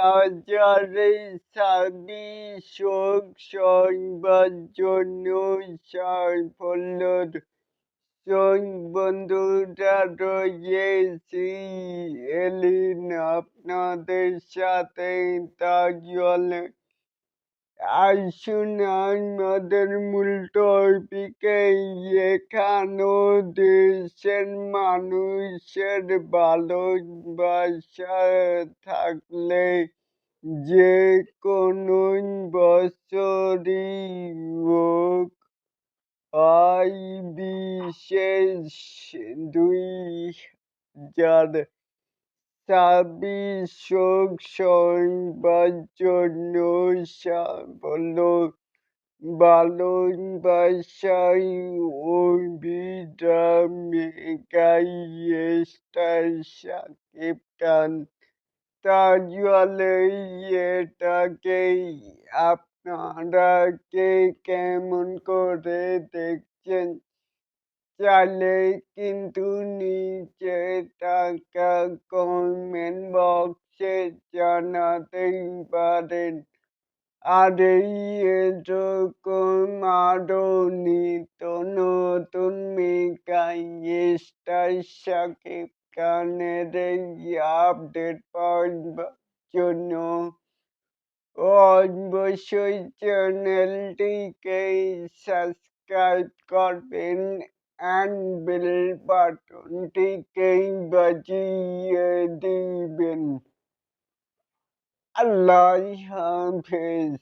আজারে সাবিষক সংবাদ জন্য সাফল্যর বন্ধুরা রয়েছি এলিন আপনাদের সাথে তাহলে আসুন আমাদের মূল টপিকে এখানো দেশের মানুষের ভালোবাসা থাকলে যে কোনো বছরই হোক হয় বিশেষ 2026 হোক সবার জন্য সাফল্য ভালোবাসায় অভিরাম মেঘাই স্টার শাকিব খান তাহলে এটাকে আপনারা কে কেমন করে দেখছেন চাইলে কিন্তু নিচে থাকা কমেন্ট বক্সে জানাতেই পারেন। আর এরকম আরো নিত্য নতুন মেগাই স্টার শাকিব খানের এই আপডেট পাওয়ার জন্য অবশ্যই চ্যানেলটিকে সাবস্ক্রাইব করবেন and বেল বাটনটিকে বাজিয়ে দিবেন। আল্লাহ হাফেজ।